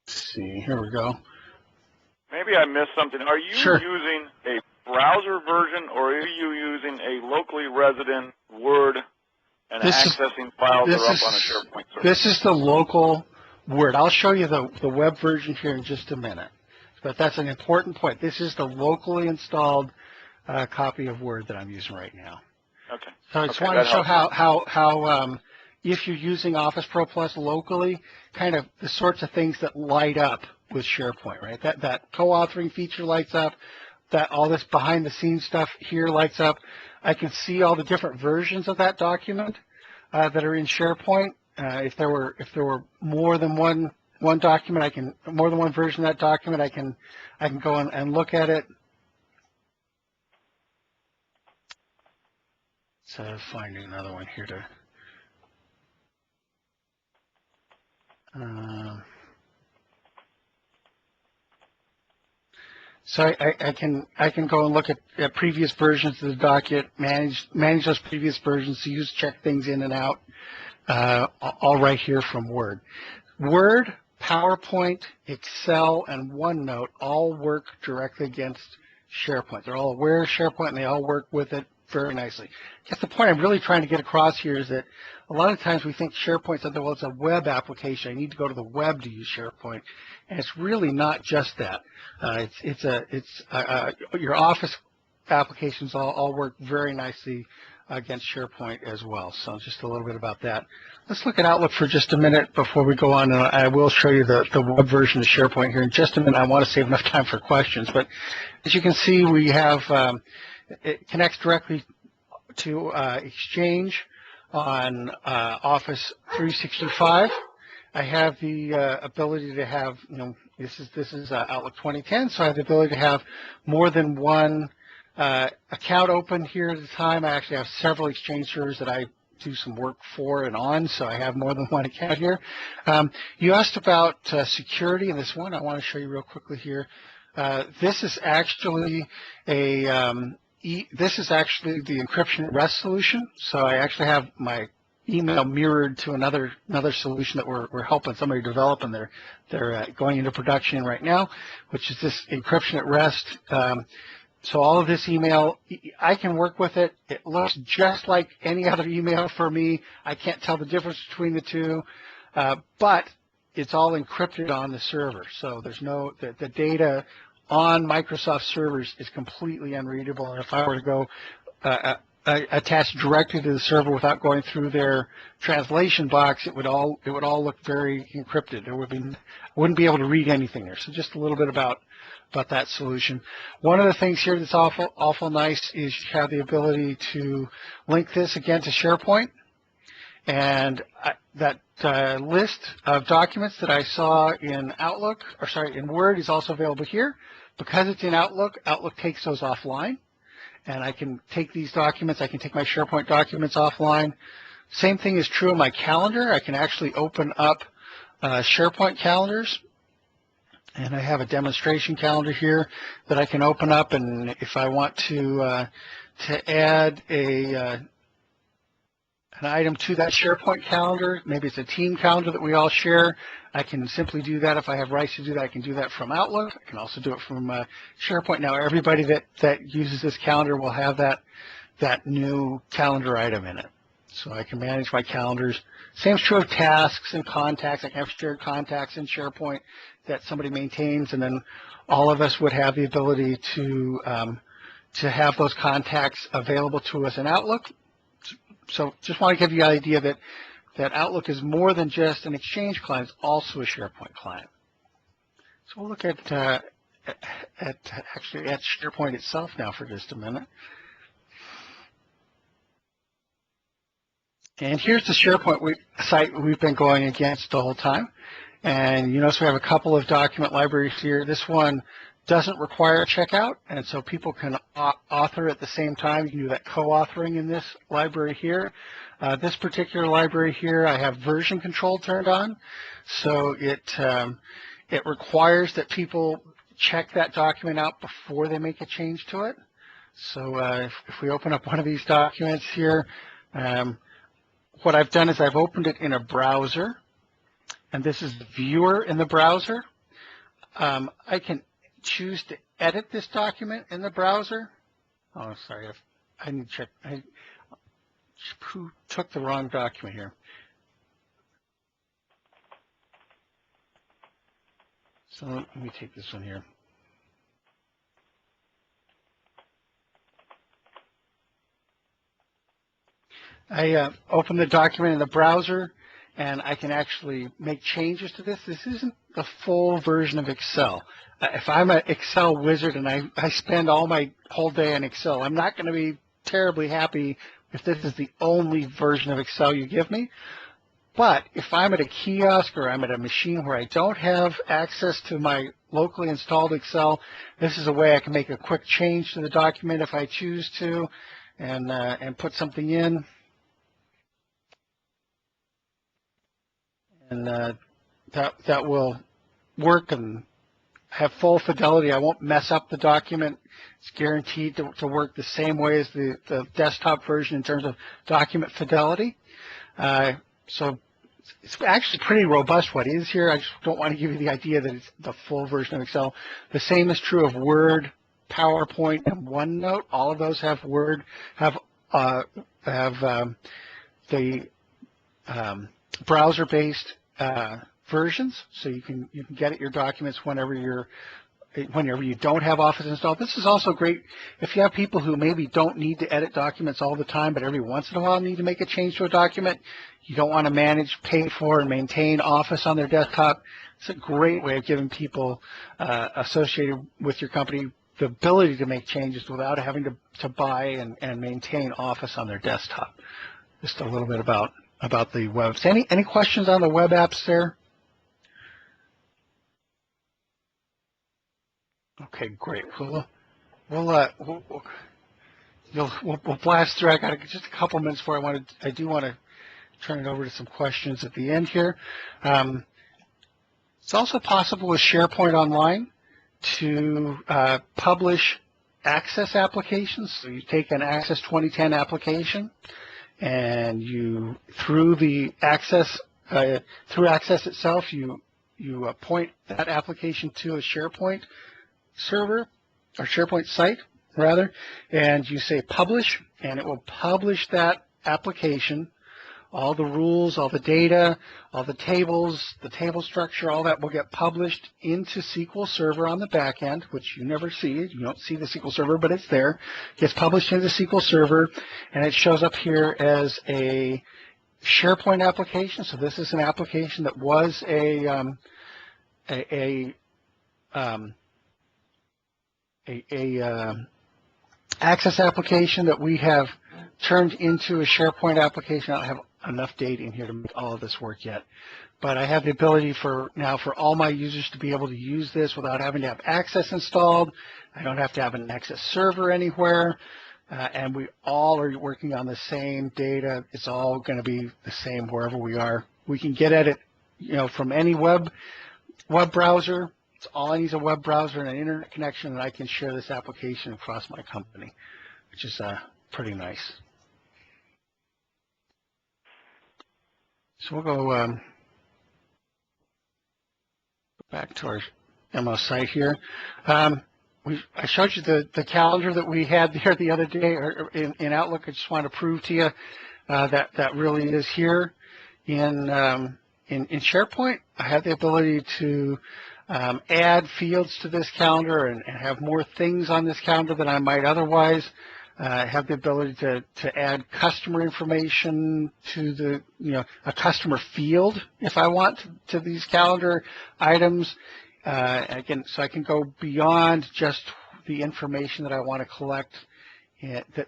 see, here we go. Maybe I missed something. Are you Sure. using a browser version, or are you using a locally resident Word and accessing files that are up on a SharePoint server? This is the local Word. I'll show you the web version here in just a minute. But that's an important point. This is the locally installed copy of Word that I'm using right now. Okay. So I just wanted to show how if you're using Office Pro Plus locally, kind of the sorts of things that light up with SharePoint, right? That co-authoring feature lights up, that all this behind the scenes stuff here lights up. I can see all the different versions of that document that are in SharePoint. If there were more than one document, more than one version of that document, I can go and look at it. So finding another one here to. So I can go and look at previous versions of the document, manage those previous versions, to check things in and out, all right here from Word. Word, PowerPoint, Excel, and OneNote all work directly against SharePoint. They're all aware of SharePoint, and they all work with it very nicely. I guess the point I'm really trying to get across here is that a lot of times we think SharePoint's something, well, it's a web application. I need to go to the web to use SharePoint, and it's really not just that. Your Office applications all work very nicely against SharePoint as well. So just a little bit about that. Let's look at Outlook for just a minute before we go on. I will show you the web version of SharePoint here in just a minute. I want to save enough time for questions, but as you can see, we have it connects directly to Exchange on Office 365. I have the ability to have, this is Outlook 2010, so I have the ability to have more than one account open here at a time. I actually have several Exchange servers that I do some work for and on, so I have more than one account here. You asked about security in this one. I want to show you real quickly here. This is actually the encryption at rest solution. So I actually have my email mirrored to another solution that we're helping somebody develop, and they're going into production right now, which is this encryption at rest. So all of this email, I can work with it. It looks just like any other email for me. I can't tell the difference between the two, but it's all encrypted on the server. So there's the data on Microsoft servers is completely unreadable. And if I were to go attach directly to the server without going through their translation box, it would all look very encrypted. Wouldn't be able to read anything there. So just a little bit about that solution. One of the things here that's awful nice is you have the ability to link this again to SharePoint, and that list of documents that I saw in in Word is also available here. Because it's in Outlook, Outlook takes those offline, and I can take these documents, I can take my SharePoint documents offline. Same thing is true of my calendar. I can actually open up SharePoint calendars, and I have a demonstration calendar here that I can open up, and if I want to add item to that SharePoint calendar. Maybe it's a team calendar that we all share. I can simply do that. If I have rights to do that, I can do that from Outlook. I can also do it from SharePoint. Now, everybody that uses this calendar will have that new calendar item in it. So I can manage my calendars. Same is true of tasks and contacts. I can have shared contacts in SharePoint that somebody maintains, and then all of us would have the ability to have those contacts available to us in Outlook. So just want to give you the idea that Outlook is more than just an Exchange client, it's also a SharePoint client. So we'll look at SharePoint itself now for just a minute. And here's the SharePoint site we've been going against the whole time. And you notice we have a couple of document libraries here. This one doesn't require checkout, and so people can author at the same time. You can do that co-authoring in this library here. This particular library here, I have version control turned on, so it requires that people check that document out before they make a change to it. So if we open up one of these documents here, what I've done is I've opened it in a browser, and this is the viewer in the browser. I can choose to edit this document in the browser. Oh, sorry, I need to check. Who took the wrong document here? So let me take this one here. I open the document in the browser, and I can actually make changes to this. This isn't the full version of Excel. If I'm an Excel wizard and I spend all my whole day in Excel, I'm not going to be terribly happy if this is the only version of Excel you give me. But if I'm at a kiosk or I'm at a machine where I don't have access to my locally installed Excel, this is a way I can make a quick change to the document if I choose to, and put something in. And that will work and have full fidelity. I won't mess up the document. It's guaranteed to work the same way as the desktop version in terms of document fidelity. So it's actually pretty robust what is here. I just don't want to give you the idea that it's the full version of Excel. The same is true of Word, PowerPoint, and OneNote. All of those have the browser-based versions, so you can get at your documents whenever you don't have Office installed. This is also great if you have people who maybe don't need to edit documents all the time, but every once in a while need to make a change to a document. You don't want to manage, pay for, and maintain Office on their desktop. It's a great way of giving people associated with your company the ability to make changes without having to buy and maintain Office on their desktop. Just a little bit about the webs. Any questions on the web apps there? Okay, great. We'll blast through. I got just a couple minutes before I do want to turn it over to some questions at the end here. It's also possible with SharePoint Online to publish Access applications. So you take an Access 2010 application, and you through Access itself, you point that application to a SharePoint server, or SharePoint site rather, and you say publish, and it will publish that application, all the rules, all the data, all the tables, the table structure, all that will get published into SQL Server on the back end, which you never see. You don't see the SQL Server, but it's there. It gets published into SQL Server, and it shows up here as a SharePoint application. So this is an application that was a Access application that we have turned into a SharePoint application. I don't have enough data in here to make all of this work yet, but I have the ability for all my users to be able to use this without having to have Access installed. I don't have to have an Access server anywhere, and we all are working on the same data. It's all going to be the same wherever we are. We can get at it, from any web browser. It's all I need is a web browser and an internet connection, and I can share this application across my company, which is pretty nice. So we'll go back to our demo site here. I showed you the calendar that we had there the other day or in Outlook. I just want to prove to you that really is here. In SharePoint, I have the ability to add fields to this calendar and have more things on this calendar than I might otherwise. I have the ability to add customer information to the, a customer field if I want to these calendar items. Again, so I can go beyond just the information that I want to collect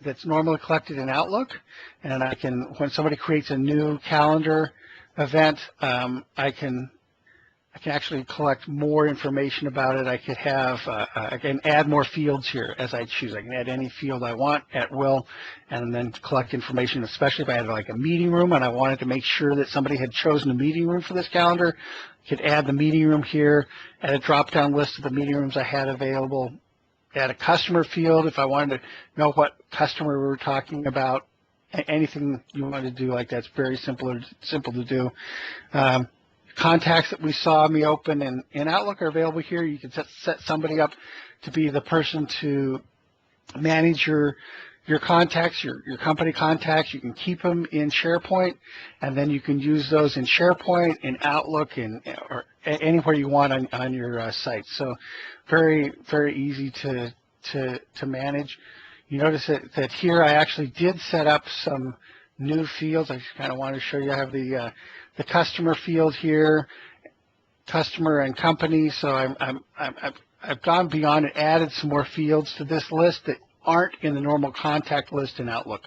that's normally collected in Outlook. And I can, when somebody creates a new calendar event, I can actually collect more information about it. I could have, I can add more fields here as I choose. I can add any field I want at will and then collect information, especially if I had like a meeting room and I wanted to make sure that somebody had chosen a meeting room for this calendar. I could add the meeting room here, add a drop-down list of the meeting rooms I had available, add a customer field if I wanted to know what customer we were talking about. Anything you want to do like that's very simple to do. Contacts that we saw me open in Outlook are available here. You can set somebody up to be the person to manage your contacts, your company contacts. You can keep them in SharePoint, and then you can use those in SharePoint, in Outlook, or anywhere you want on your site. So very, very easy to manage. You notice that here I actually did set up some new fields. I just kind of want to show you. I have the customer field here, customer and company. So I've gone beyond and added some more fields to this list that aren't in the normal contact list in Outlook.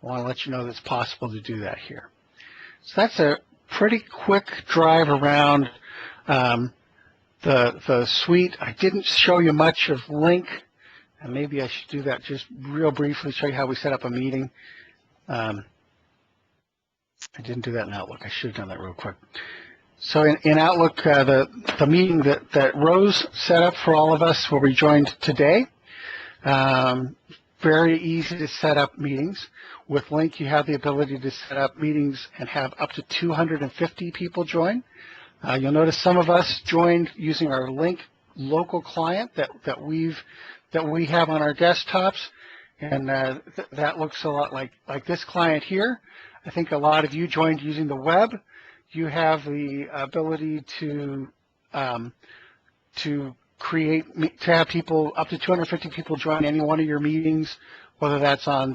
I want to let you know that it's possible to do that here. So that's a pretty quick drive around the suite. I didn't show you much of Link, and maybe I should do that just real briefly, show you how we set up a meeting. I didn't do that in Outlook. I should have done that real quick. So in Outlook, the meeting that Rose set up for all of us where we joined today, very easy to set up meetings. With Link, you have the ability to set up meetings and have up to 250 people join. You'll notice some of us joined using our Link local client that we have on our desktops, and that looks a lot like this client here. I think a lot of you joined using the web. You have the ability to have people, up to 250 people join any one of your meetings, whether that's on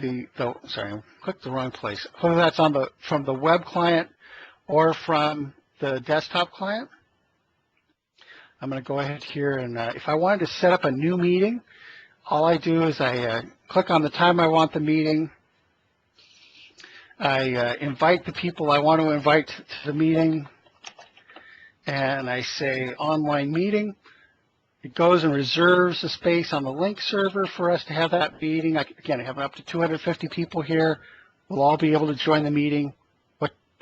sorry, I clicked the wrong place, whether that's from the web client or from the desktop client. I'm going to go ahead here, and if I wanted to set up a new meeting, all I do is I click on the time I want the meeting. I invite the people I want to invite to the meeting, and I say online meeting. It goes and reserves the space on the Link server for us to have that meeting. Again, I have up to 250 people here. We'll all be able to join the meeting.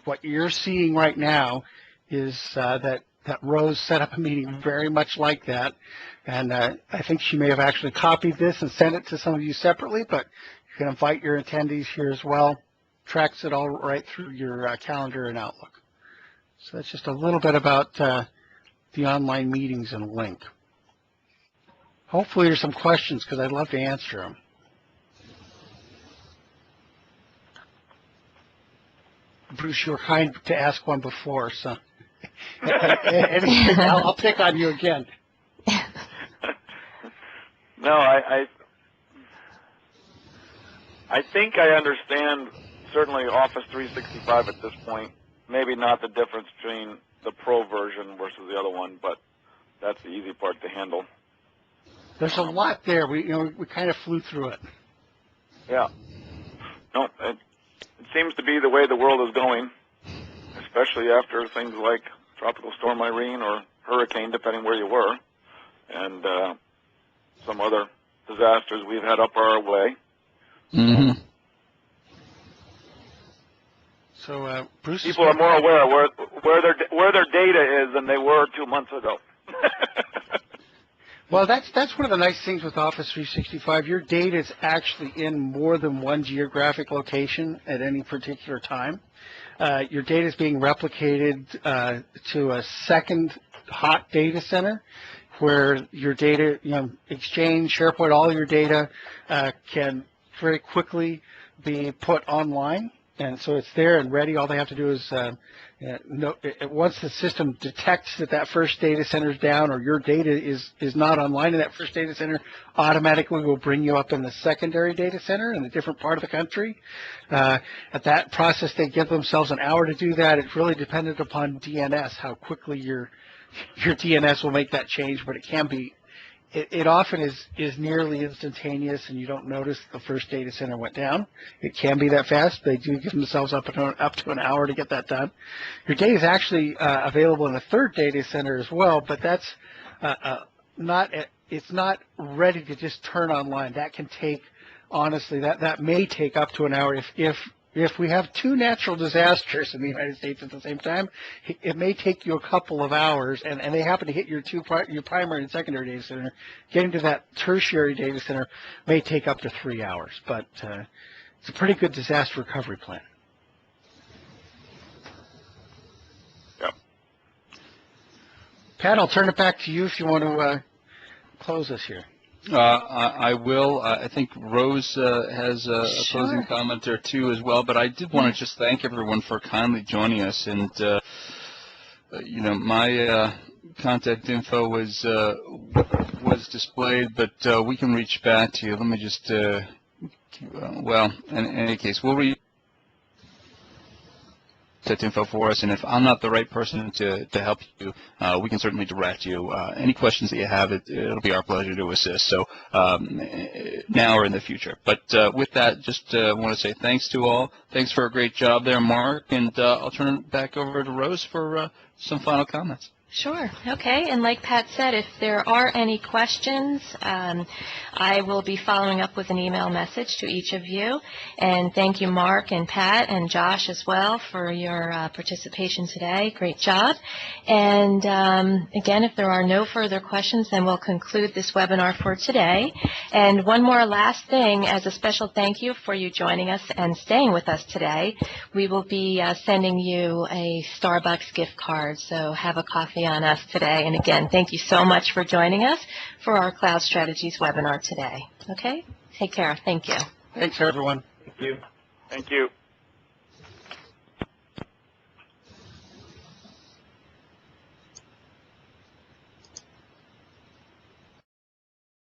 What you're seeing right now is that Rose set up a meeting very much like that, and I think she may have actually copied this and sent it to some of you separately, but you can invite your attendees here as well. Tracks it all right through your calendar and Outlook. So that's just a little bit about the online meetings in Link. Hopefully there's some questions because I'd love to answer them. Bruce, you were kind to ask one before, so I'll pick on you again. No, I think I understand certainly Office 365 at this point. Maybe not the difference between the Pro version versus the other one, but that's the easy part to handle. There's a lot there. We kind of flew through it. Yeah. No, it seems to be the way the world is going, especially after things like Tropical Storm Irene or Hurricane, depending where you were, and some other disasters we've had up our way. Mm-hmm. So Bruce, people are more aware of where their data is than they were 2 months ago. Well, that's one of the nice things with Office 365. Your data is actually in more than one geographic location at any particular time. Your data is being replicated to a second hot data center where your data, Exchange, SharePoint, all your data can very quickly be put online. And so it's there and ready. All they have to do is, once the system detects that first data center is down or your data is not online in that first data center, automatically will bring you up in the secondary data center in a different part of the country. At that process, they give themselves an hour to do that. It's really dependent upon DNS, how quickly your DNS will make that change, but it can be. It often is nearly instantaneous, and you don't notice the first data center went down. It can be that fast. They do give themselves up to an hour to get that done. Your data is actually available in a third data center as well, but that's it's not ready to just turn online. That can take, honestly, that may take up to an hour if we have two natural disasters in the United States at the same time. It may take you a couple of hours, and they happen to hit your primary and secondary data center. Getting to that tertiary data center may take up to 3 hours, but it's a pretty good disaster recovery plan. Yep. Pat, I'll turn it back to you if you want to close us here. I will. I think Rose has a closing comment or two as well, but I did want to just thank everyone for kindly joining us. And my contact info was displayed, but we can reach back to you. Let me just well, in any case, we'll read that info for us, and if I'm not the right person to help you, we can certainly direct you. Any questions that you have, it'll be our pleasure to assist, so now or in the future. But with that, just want to say thanks to all. Thanks for a great job there, Mark, and I'll turn it back over to Rose for some final comments. Sure. Okay. And like Pat said, if there are any questions, I will be following up with an email message to each of you. And thank you, Mark and Pat and Josh as well for your participation today. Great job. And again, if there are no further questions, then we'll conclude this webinar for today. And one more last thing, as a special thank you for you joining us and staying with us today, we will be sending you a Starbucks gift card. So have a coffee on us today. And again, thank you so much for joining us for our CloudStrategies webinar today. Okay? Take care. Thank you. Thanks, everyone. Thank you. Thank you.